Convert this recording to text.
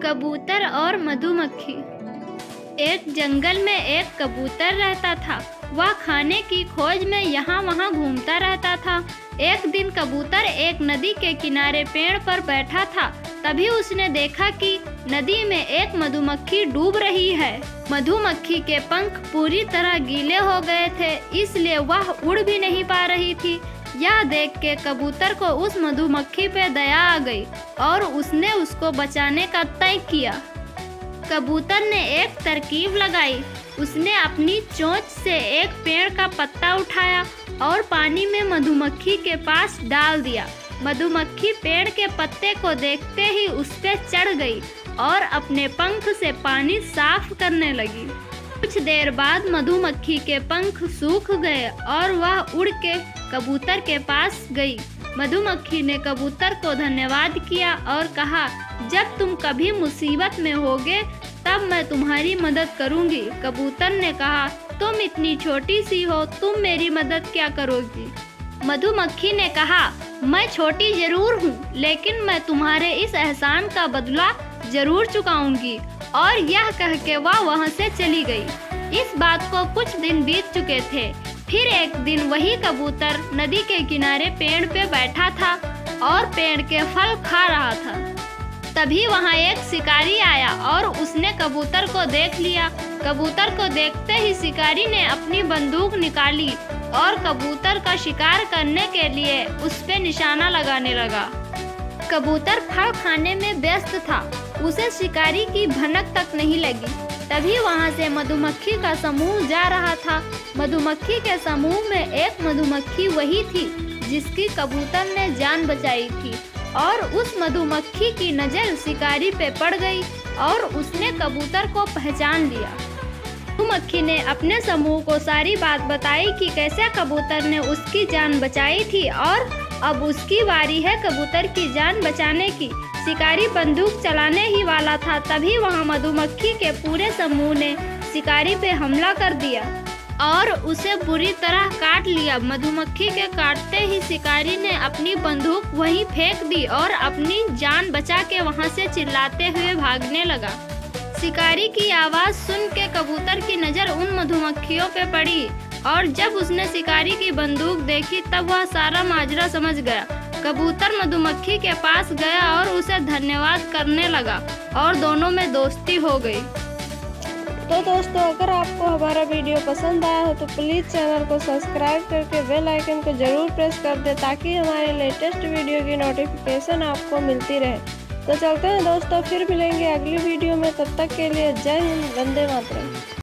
कबूतर और मधुमक्खी। एक जंगल में एक कबूतर रहता था। वह खाने की खोज में यहाँ वहाँ घूमता रहता था। एक दिन कबूतर एक नदी के किनारे पेड़ पर बैठा था। तभी उसने देखा कि नदी में एक मधुमक्खी डूब रही है। मधुमक्खी के पंख पूरी तरह गीले हो गए थे, इसलिए वह उड़ भी नहीं पा रही थी। यह देख के कबूतर को उस मधुमक्खी पे दया आ गई और उसने उसको बचाने का तय किया। कबूतर ने एक तरकीब लगाई। उसने अपनी चोंच से एक पेड़ का पत्ता उठाया और पानी में मधुमक्खी के पास डाल दिया। मधुमक्खी पेड़ के पत्ते को देखते ही उस पे चढ़ गई और अपने पंख से पानी साफ करने लगी। कुछ देर बाद मधुमक्खी के पंख सूख गए और वह उड़ के कबूतर के पास गई। मधुमक्खी ने कबूतर को धन्यवाद किया और कहा, जब तुम कभी मुसीबत में होगे तब मैं तुम्हारी मदद करूंगी। कबूतर ने कहा, तुम इतनी छोटी सी हो, तुम मेरी मदद क्या करोगी? मधुमक्खी ने कहा, मैं छोटी जरूर हूँ, लेकिन मैं तुम्हारे इस एहसान का बदला जरूर चुकाऊंगी। और यह कह के वह वहाँ से चली गई। इस बात को कुछ दिन बीत चुके थे। फिर एक दिन वही कबूतर नदी के किनारे पेड़ पे बैठा था और पेड़ के फल खा रहा था। तभी वहाँ एक शिकारी आया और उसने कबूतर को देख लिया। कबूतर को देखते ही शिकारी ने अपनी बंदूक निकाली और कबूतर का शिकार करने के लिए उस पे निशाना लगाने लगा। कबूतर फल खाने में व्यस्त था, उसे शिकारी की भनक तक नहीं लगी। तभी वहाँ से मधुमक्खी का समूह जा रहा था। मधुमक्खी के समूह में एक मधुमक्खी वही थी जिसकी कबूतर ने जान बचाई थी और उस मधुमक्खी की नज़र शिकारी पे पड़ गई और उसने कबूतर को पहचान लिया। मधुमक्खी ने अपने समूह को सारी बात बताई कि कैसे कबूतर ने उसकी जान बचाई थी और अब उसकी बारी है कबूतर की जान बचाने की। शिकारी बंदूक चलाने ही वाला था, तभी वहाँ मधुमक्खी के पूरे समूह ने शिकारी पे हमला कर दिया और उसे बुरी तरह काट लिया। मधुमक्खी के काटते ही शिकारी ने अपनी बंदूक वहीं फेंक दी और अपनी जान बचा के वहाँ से चिल्लाते हुए भागने लगा। शिकारी की आवाज़ सुन के कबूतर की नज़र उन मधुमक्खियों पे पड़ी और जब उसने शिकारी की बंदूक देखी तब वह सारा माजरा समझ गया। कबूतर मधुमक्खी के पास गया और उसे धन्यवाद करने लगा और दोनों में दोस्ती हो गई। तो दोस्तों, अगर आपको हमारा वीडियो पसंद आया हो तो प्लीज़ चैनल को सब्सक्राइब करके बेल आइकन को ज़रूर प्रेस कर दें ताकि हमारे लेटेस्ट वीडियो की नोटिफिकेशन आपको मिलती रहे। तो चलते हैं दोस्तों, फिर मिलेंगे अगली वीडियो में। तब तक के लिए जय हिंद, वंदे मातरम।